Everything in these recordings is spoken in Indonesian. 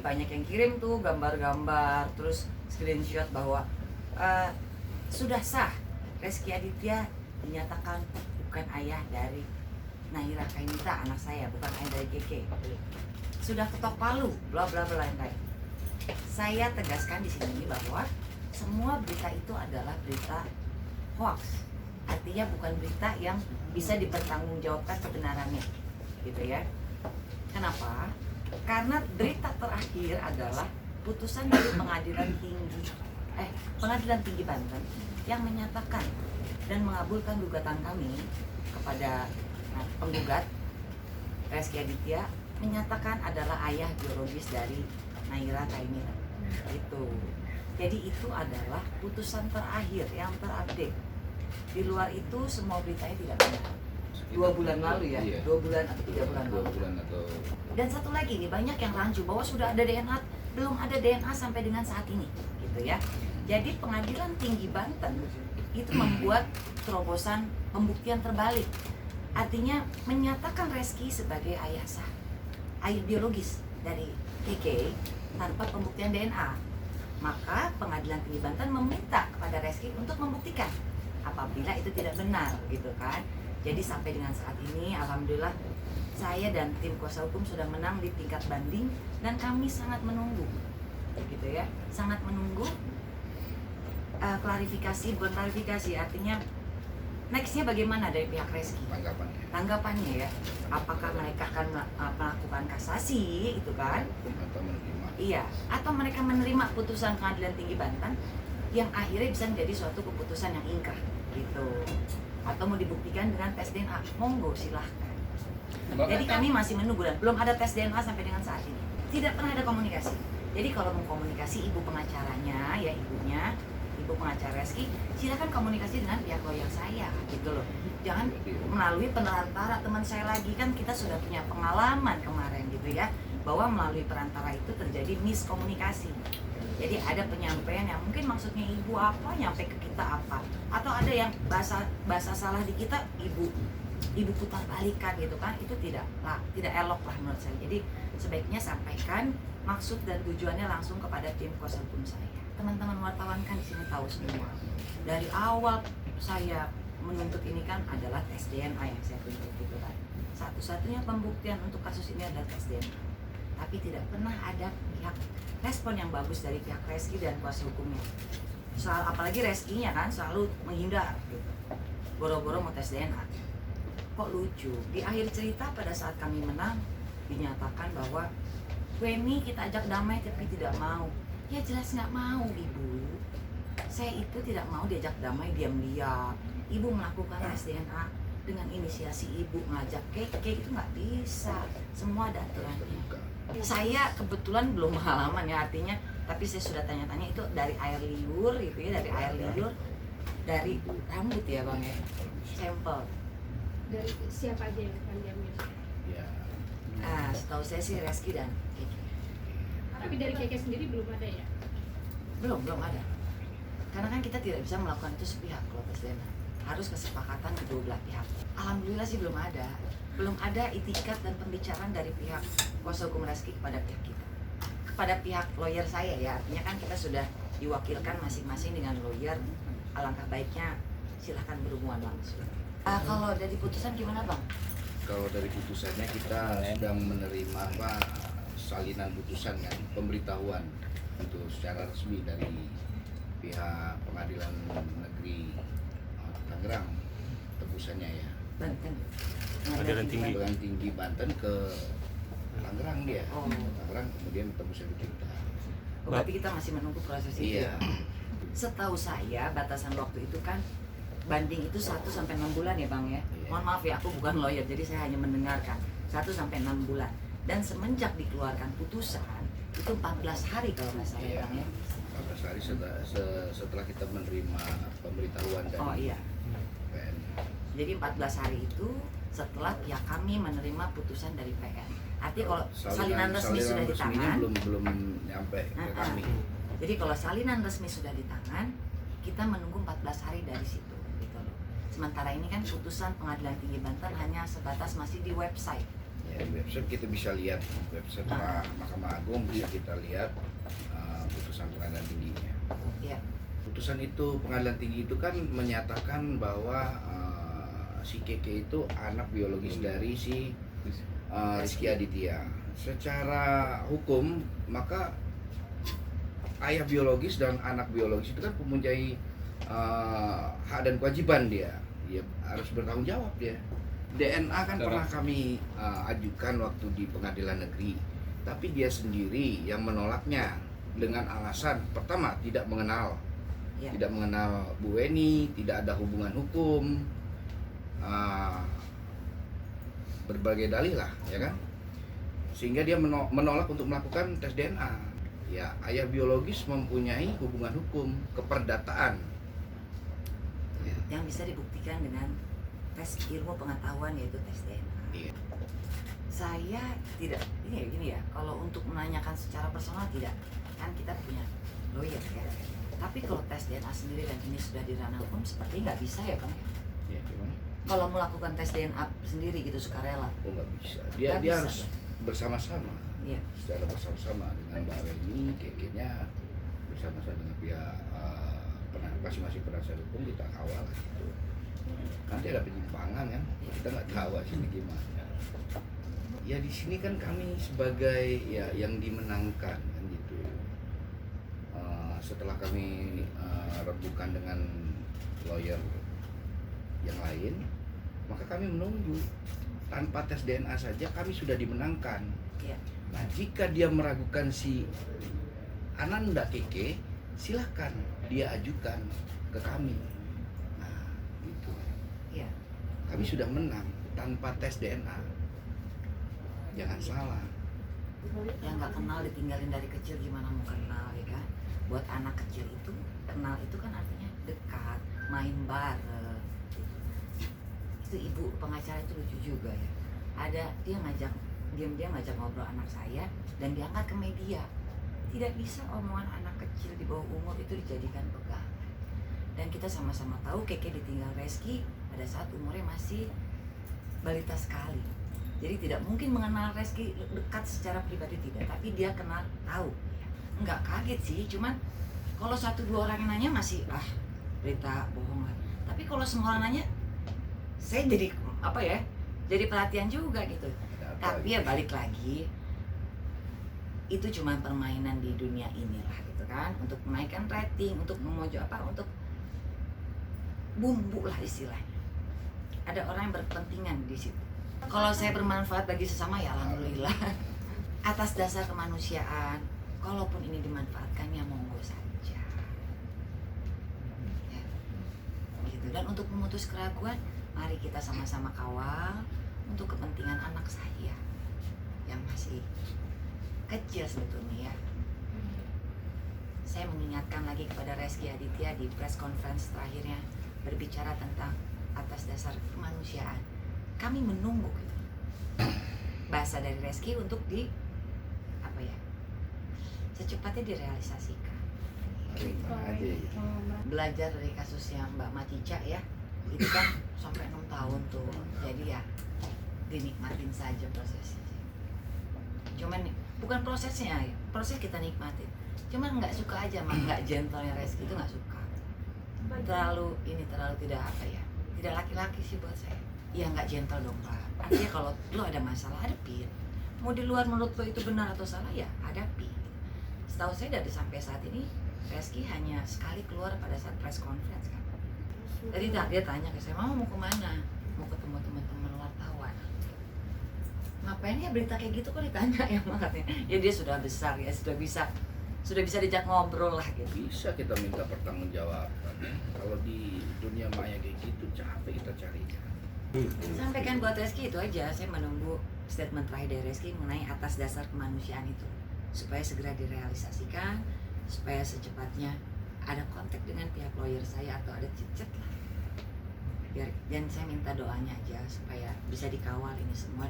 banyak yang kirim tuh gambar-gambar, terus screenshot bahwa sudah sah Rezky Aditya dinyatakan bukan ayah dari Nahira Kainita, anak saya, bukan ayah dari Keke. Sudah ketok palu, bla bla bla lain-lain. Saya tegaskan di sini bahwa semua berita itu adalah berita hoax. Artinya bukan berita yang bisa dipertanggungjawabkan kebenarannya, gitu ya. Kenapa? Karena berita terakhir adalah putusan dari Pengadilan Tinggi Banten yang menyatakan dan mengabulkan gugatan kami kepada penggugat Rezky Aditya, menyatakan adalah ayah biologis dari Nahira Kainita. Itu. Jadi itu adalah putusan terakhir yang terupdate. Di luar itu semua beritanya tidak benar. 2 bulan lalu ya, Iya. 2 bulan atau 3 bulan lalu. 2 bulan atau. Dan satu lagi nih, banyak yang rancu bahwa sudah ada DNA, belum ada DNA sampai dengan saat ini, gitu ya. Jadi Pengadilan Tinggi Banten itu membuat terobosan pembuktian terbalik. Artinya menyatakan Rezky sebagai ayah sah, ayah biologis dari Keke tanpa pembuktian DNA. Maka Pengadilan Tinggi Banten meminta kepada Rezky untuk membuktikan apabila itu tidak benar, gitu kan. Jadi sampai dengan saat ini, alhamdulillah saya dan tim kuasa hukum sudah menang di tingkat banding dan kami sangat menunggu, gitu ya, sangat menunggu klarifikasi, bukan klarifikasi, artinya nextnya bagaimana dari pihak Rezky, tanggapannya ya, apakah mereka akan melakukan kasasi, itu kan, Atau menerima. iya, atau mereka menerima putusan Pengadilan Tinggi Banten yang akhirnya bisa menjadi suatu keputusan yang ingkrah, gitu. Atau mau dibuktikan dengan tes DNA, monggo silahkan. Jadi kami masih menunggu dan belum ada tes DNA sampai dengan saat ini. Tidak pernah ada komunikasi. Jadi kalau mau komunikasi ibu pengacaranya, ya ibunya, ibu pengacara Rezky, silakan komunikasi dengan pihak lawyer saya, gitu loh. Jangan melalui perantara teman saya lagi, kan kita sudah punya pengalaman kemarin gitu ya, bahwa melalui perantara itu terjadi miskomunikasi. Jadi ada penyampaian yang mungkin maksudnya ibu apa, nyampe ke kita apa, atau ada yang bahasa salah di kita, ibu putar balikan gitu kan, itu tidak elok lah menurut saya. Jadi sebaiknya sampaikan maksud dan tujuannya langsung kepada tim kuasa hukum saya. Teman-teman wartawan kan di sini tahu semua. Dari awal saya menuntut ini kan adalah tes DNA yang saya tuntut gitu kan. Satu-satunya pembuktian untuk kasus ini adalah tes DNA. Tapi tidak pernah ada pihak respon yang bagus dari pihak Rezky dan kuasa hukumnya. Apalagi Rezky-nya kan selalu menghindar gitu. Boro-boro mau tes DNA. Kok lucu, di akhir cerita pada saat kami menang dinyatakan bahwa Wemi kita ajak damai tapi tidak mau. Ya jelas nggak mau ibu. Saya itu tidak mau diajak damai diam-diam. Ibu melakukan tes DNA dengan inisiasi ibu ngajak Keke, itu nggak bisa. Semua ada aturannya. Saya kebetulan belum pengalaman ya, artinya, tapi saya sudah tanya-tanya itu dari air liur gitu ya, dari air liur, dari rambut ya bang ya, sampel. Dari siapa aja yang akan diambil? Ya. Setahu saya sih Rezky dan Keke. Tapi dari Keke sendiri belum ada ya? Belum ada. Karena kan kita tidak bisa melakukan itu sepihak kalau tes DNA. Harus kesepakatan kedua belah pihak. Alhamdulillah sih belum ada. Belum ada itikat dan pembicaraan dari pihak kuasa hukum Rezky kepada pihak kita. Kepada pihak lawyer saya ya, artinya kan kita sudah diwakilkan masing-masing dengan lawyer. Alangkah baiknya silahkan berhubungan langsung. Kalau dari putusan gimana bang? Kalau dari putusannya kita sedang menerima salinan putusan kan, pemberitahuan untuk secara resmi dari pihak Pengadilan Negeri Tangerang, tebusannya ya. Banten. Pengadilan Tinggi. Pengadilan Tinggi Banten ke Tangerang dia. Oh. Tangerang kemudian tembusnya ke kita. Berarti kita masih menunggu proses itu. Iya. Setahu saya batasan waktu itu kan banding itu 1 sampai 6 bulan ya bang ya. Iya. Mohon maaf ya, aku bukan lawyer jadi saya hanya mendengarkan 1 sampai 6 bulan. Dan semenjak dikeluarkan putusan itu 14 hari kalau nggak salah Iya. bang ya. 14 hari setelah kita menerima pemberitahuan dari Oh iya. PN. Jadi 14 hari itu setelah pihak kami menerima putusan dari PN. Artinya kalau salinan resmi sudah di resminya tangan. belum nyampe ke kami. Jadi kalau salinan resmi sudah di tangan, kita menunggu 14 hari dari situ. Gitu loh. Sementara ini kan putusan Pengadilan Tinggi Banten hanya sebatas masih di website. Ya. Ya, di website kita bisa lihat website Mahkamah Agung, bisa kita lihat putusan pengadilan tingginya. Ya. Putusan itu pengadilan tinggi itu kan menyatakan bahwa si Keke itu anak biologis dari si Rizky Aditya. Secara hukum maka ayah biologis dan anak biologis itu kan mempunyai hak dan kewajiban dia harus bertanggung jawab dia. DNA kan pernah kami ajukan waktu di pengadilan negeri, tapi dia sendiri yang menolaknya dengan alasan pertama tidak mengenal Bu Weni, tidak ada hubungan hukum, berbagai dalih lah, ya kan, sehingga dia menolak untuk melakukan tes DNA. Ya, ayah biologis mempunyai hubungan hukum keperdataan yang bisa dibuktikan dengan tes ilmu pengetahuan, yaitu tes DNA. Iya. Saya tidak, gini ya, kalau untuk menanyakan secara personal tidak, kan kita punya lawyer ya. Tapi kalau tes DNA sendiri dan ini sudah di ranah hukum, seperti nggak bisa ya Bang? Ya, gimana? Kalau melakukan tes DNA sendiri gitu sukarela? Oh, nggak bisa. Dia bisa, harus bersama-sama. Iya. Secara bersama-sama dengan Mbak Weni, Keke-nya bersama-sama dengan pihak masing-masing penasihat hukum kita kawal gitu. Nanti ada penyimpangan kan, kita nggak tahu sini gimana. Ya di sini kan kami sebagai ya yang dimenangkan kan gitu. Setelah kami rebukan dengan lawyer yang lain, maka kami menunggu. Tanpa tes DNA saja kami sudah dimenangkan. Iya. Nah, jika dia meragukan si Ananda Keke, silahkan dia ajukan ke kami. Nah, gitu. Iya. Kami sudah menang tanpa tes DNA. Jangan salah. Yang nggak kenal ditinggalin dari kecil gimana mau kenal ya kan? Buat anak kecil itu kenal itu kan artinya dekat, main bareng. Itu ibu pengacara itu lucu juga ya. Ada dia ngajak diam-diam ngajak ngobrol anak saya dan diangkat ke media. Tidak bisa omongan anak kecil di bawah umur itu dijadikan pegangan. Dan kita sama-sama tahu Keke ditinggal Reski pada saat umurnya masih balita sekali. Jadi tidak mungkin mengenal Reski dekat secara pribadi tidak, tapi dia kenal tahu. Enggak kaget sih, cuman kalau 1-2 orang yang nanya masih berita bohong lah. Tapi kalau semua orang nanya, saya jadi apa ya? Jadi perhatian juga gitu. Tapi ya balik lagi, itu cuma permainan di dunia inilah gitu kan, untuk menaikkan rating, untuk memojok untuk bumbu lah istilahnya. Ada orang yang berkepentingan di situ. Kalau saya bermanfaat bagi sesama ya alhamdulillah. Atas dasar kemanusiaan, kalaupun ini dimanfaatkan ya monggo saja. Ya. Gitu. Dan untuk memutus keraguan, mari kita sama-sama kawal untuk kepentingan anak saya yang masih kecil sebetulnya ya. Saya mengingatkan lagi kepada Rizky Aditya di press conference terakhirnya berbicara tentang atas dasar kemanusiaan. Kami menunggu gitu. Bahasa dari Rizky untuk secepatnya direalisasikan. Belajar dari kasusnya Mbak Matica ya, itu kan sampai 6 tahun tuh. Jadi ya dinikmatin saja prosesnya. Cuman bukan prosesnya ya, proses kita nikmatin. Cuman nggak suka aja, nggak gentlenya Rizky itu nggak suka. Terlalu tidak tidak laki-laki sih buat saya. Ya nggak gentle dong Pak. Artinya kalau lo ada masalah hadapin. Mau di luar menurut lo itu benar atau salah ya hadapi. Setahu saya dari sampai saat ini Rizky hanya sekali keluar pada saat press conference kan. Jadi dia tanya ke saya, mau kemana? Mau ketemu teman-teman wartawan. Ngapain ya berita kayak gitu kok ditanya ya makanya. Ya dia sudah besar ya, sudah bisa diajak ngobrol lah gitu. Bisa kita minta pertanggungjawaban. Kalau di dunia maya kayak gitu capek kita cari. Sampaikan buat Rizky itu aja. Saya menunggu statement terakhir dari Rizky mengenai atas dasar kemanusiaan itu, supaya segera direalisasikan, supaya secepatnya ada kontak dengan pihak lawyer saya atau ada chat lah. Dan saya minta doanya aja supaya bisa dikawal ini semua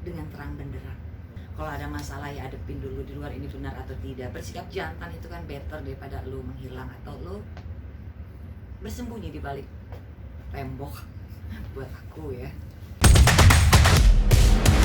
dengan terang benderang. Kalau ada masalah ya hadepin dulu di luar ini benar atau tidak. Bersikap jantan itu kan better daripada lu menghilang atau lu bersembunyi di balik tembok buat aku ya. Keke.